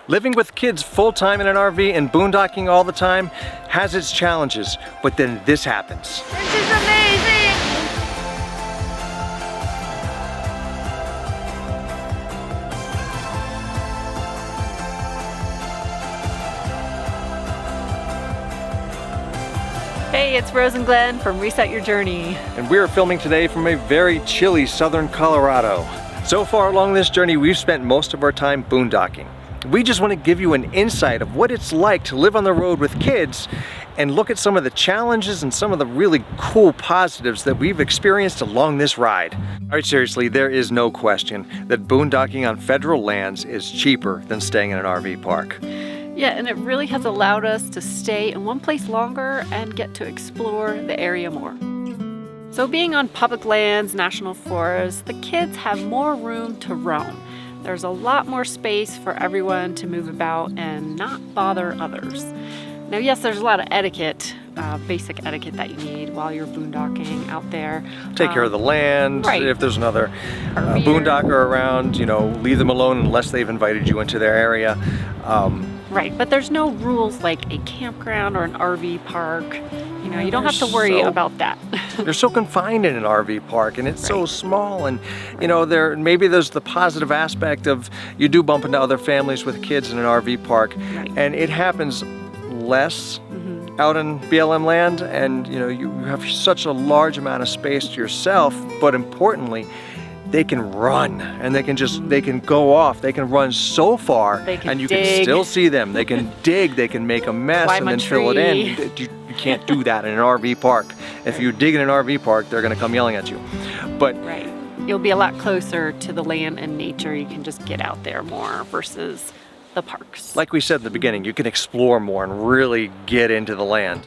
Living with kids full-time in an RV and boondocking all the time has its challenges, but then this happens. This is amazing! Hey, it's Rose and Glenn from Reset Your Journey. And we're filming today from a very chilly southern Colorado. So far along this journey, we've spent most of our time boondocking. We just want to give you an insight of what it's like to live on the road with kids and look at some of the challenges and some of the really cool positives that we've experienced along this ride. All right, seriously, there is no question that boondocking on federal lands is cheaper than staying in an RV park. Yeah, and it really has allowed us to stay in one place longer and get to explore the area more. So being on public lands, national forests, the kids have more room to roam. There's a lot more space for everyone to move about and not bother others. Now, yes, there's a lot of etiquette, basic etiquette that you need while you're boondocking out there. Take care of the land. Right. If there's another boondocker around, you know, leave them alone unless they've invited you into their area. Right, but there's no rules like a campground or an RV park. You know, you don't have to worry about that. You're so confined in an RV park, and it's so small, and you know, maybe there's the positive aspect of you do bump into other families with kids in an RV park, and it happens less out in BLM land, and you know, you have such a large amount of space to yourself, but importantly, they can run, and they can go off, they can run so far, and you can still see them. They can dig, they can make a mess and then fill it in. You can't do that in an RV park. If you dig in an RV park, they're gonna come yelling at you. But you'll be a lot closer to the land and nature. You can just get out there more versus the parks. Like we said at the beginning, you can explore more and really get into the land.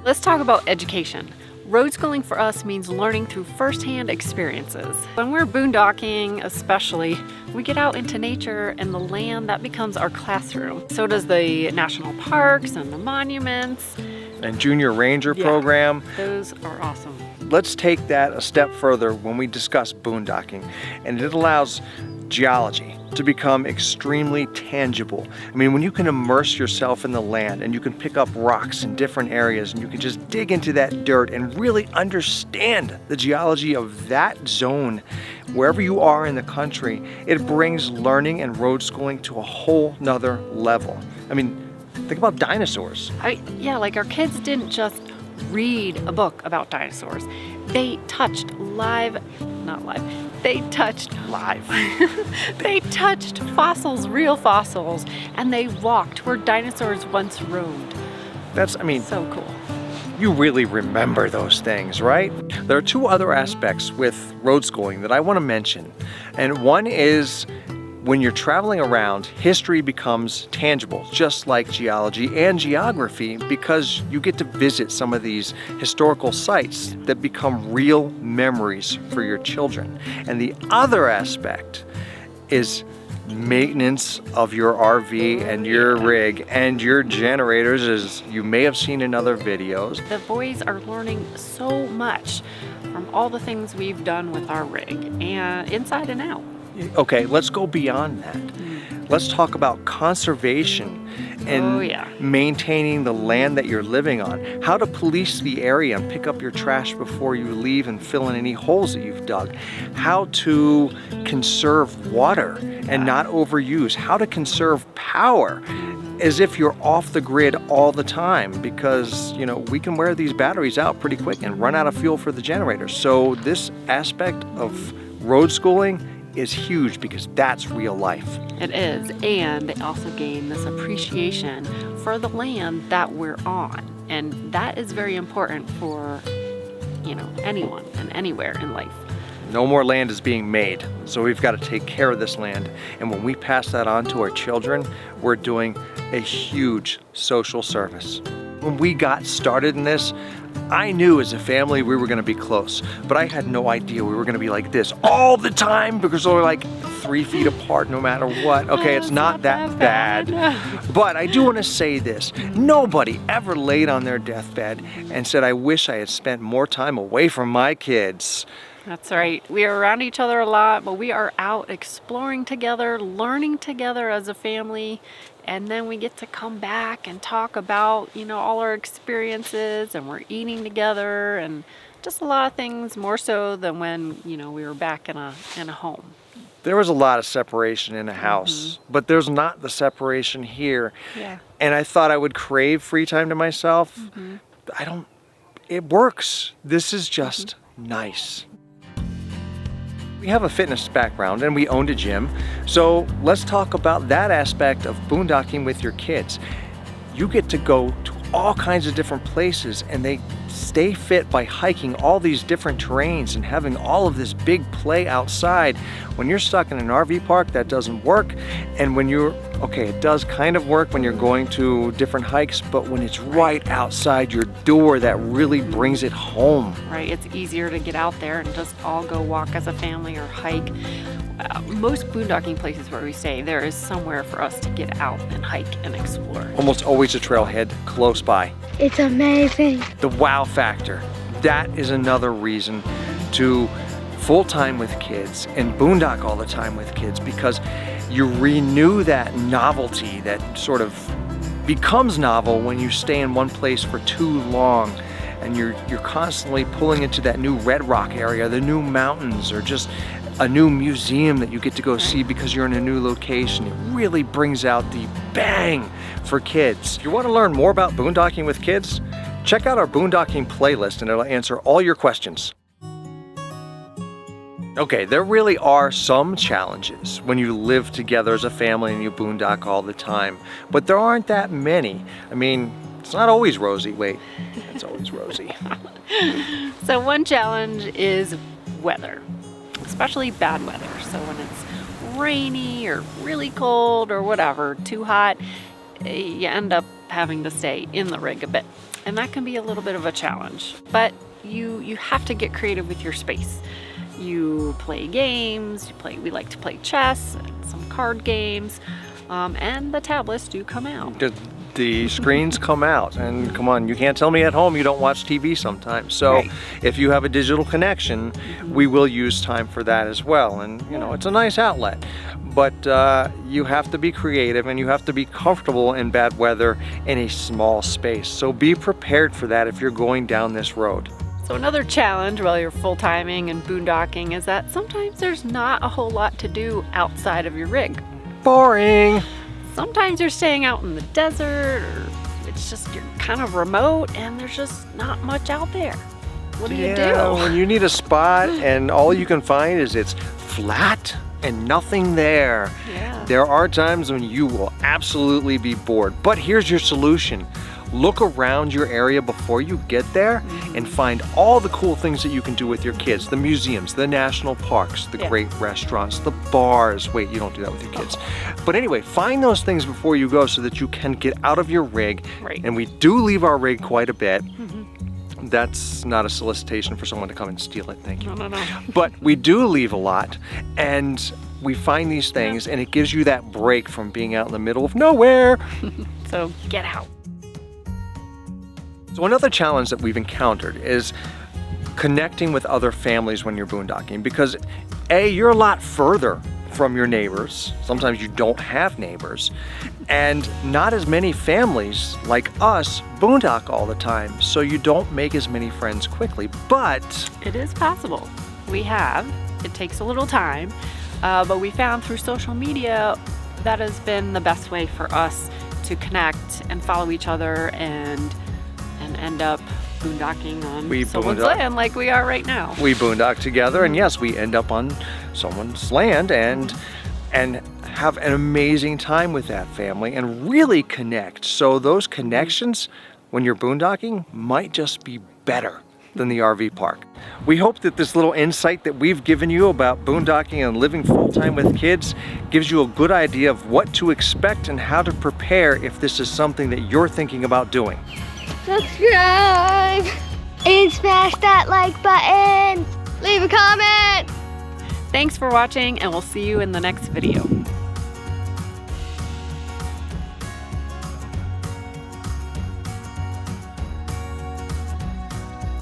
Let's talk about education. Roadschooling for us means learning through firsthand experiences. When we're boondocking, especially, we get out into nature and the land, that becomes our classroom. So does the national parks and the monuments. And junior ranger program. Those are awesome. Let's take that a step further when we discuss boondocking, and it allows geology to become extremely tangible. I mean, when you can immerse yourself in the land and you can pick up rocks in different areas and you can just dig into that dirt and really understand the geology of that zone, wherever you are in the country, it brings learning and road schooling to a whole nother level. I mean, think about dinosaurs. Yeah, like our kids didn't just read a book about dinosaurs. They touched They touched fossils, real fossils, and they walked where dinosaurs once roamed. So cool. You really remember those things, right? There are two other aspects with road schooling that I want to mention. And one is when you're traveling around, history becomes tangible, just like geology and geography, because you get to visit some of these historical sites that become real memories for your children. And the other aspect is maintenance of your RV and your rig and your generators, as you may have seen in other videos. The boys are learning so much from all the things we've done with our rig, and inside and out. Okay, let's go beyond that. Let's talk about conservation and maintaining the land that you're living on. How to police the area and pick up your trash before you leave and fill in any holes that you've dug. How to conserve water and not overuse. How to conserve power as if you're off the grid all the time, because you know, we can wear these batteries out pretty quick and run out of fuel for the generator. So this aspect of road schooling is huge because that's real life. It is, and they also gain this appreciation for the land that we're on, and that is very important for, you know, anyone and anywhere in life. No more land is being made, so we've got to take care of this land, and when we pass that on to our children, we're doing a huge social service. When we got started in this, I knew as a family we were going to be close, but I had no idea we were going to be like this all the time because we're like 3 feet apart no matter what. Okay, it's not that bad. But I do want to say this. Nobody ever laid on their deathbed and said, I wish I had spent more time away from my kids. That's right. We are around each other a lot, but we are out exploring together, learning together as a family, and then we get to come back and talk about, all our experiences, and we're eating together and just a lot of things more so than when, we were back in a home. There was a lot of separation in a house, but there's not the separation here. Yeah. And I thought I would crave free time to myself. It works. This is just nice. We have a fitness background and we owned a gym. So let's talk about that aspect of boondocking with your kids. You get to go to all kinds of different places and they stay fit by hiking all these different terrains and having all of this big play outside. When you're stuck in an RV park, that doesn't work. And when it does kind of work when you're going to different hikes, but when it's right outside your door, that really brings it home. Right, it's easier to get out there and just all go walk as a family or hike. Most boondocking places where we stay, there is somewhere for us to get out and hike and explore. Almost always a trailhead close by. It's amazing. The wow factor, that is another reason to full-time with kids and boondock all the time with kids, because you renew that novelty that sort of becomes novel when you stay in one place for too long and you're constantly pulling into that new Red Rock area, the new mountains, or just a new museum that you get to go see because you're in a new location. It really brings out the bang for kids. If you want to learn more about boondocking with kids, check out our boondocking playlist and it'll answer all your questions. Okay, there really are some challenges when you live together as a family and you boondock all the time, but there aren't that many. I mean, it's not always rosy. Wait, it's always rosy. So one challenge is weather, especially bad weather. So when it's rainy or really cold or whatever, too hot, you end up having to stay in the rig a bit. And that can be a little bit of a challenge, but you have to get creative with your space. You play games, we like to play chess, and some card games, and the tablets do come out. The screens come out, and come on, you can't tell me at home you don't watch TV sometimes. So Right. If you have a digital connection, we will use time for that as well. And it's a nice outlet, but you have to be creative and you have to be comfortable in bad weather in a small space. So be prepared for that if you're going down this road. So another challenge while you're full-timing and boondocking is that sometimes there's not a whole lot to do outside of your rig. Boring. Sometimes you're staying out in the desert, or it's just you're kind of remote and there's just not much out there. What do you do? When you need a spot and all you can find is it's flat and nothing there. Yeah. There are times when you will absolutely be bored, but here's your solution. Look around your area before you get there and find all the cool things that you can do with your kids. The museums, the national parks, the great restaurants, the bars. Wait, you don't do that with your kids. But anyway, find those things before you go so that you can get out of your rig. Right. And we do leave our rig quite a bit. That's not a solicitation for someone to come and steal it, thank you. No. But we do leave a lot, and we find these things, and it gives you that break from being out in the middle of nowhere. So get out. So another challenge that we've encountered is connecting with other families when you're boondocking, because you're a lot further from your neighbors. Sometimes you don't have neighbors, and not as many families like us boondock all the time, so you don't make as many friends quickly, but It is possible. It takes a little time, but we found through social media that has been the best way for us to connect and follow each other and end up boondocking on someone's land like we are right now. We boondock together, and yes, we end up on someone's land and have an amazing time with that family and really connect. So those connections when you're boondocking might just be better than the RV park. We hope that this little insight that we've given you about boondocking and living full-time with kids gives you a good idea of what to expect and how to prepare if this is something that you're thinking about doing. Subscribe and smash that like button. Leave a comment. Thanks for watching, and we'll see you in the next video.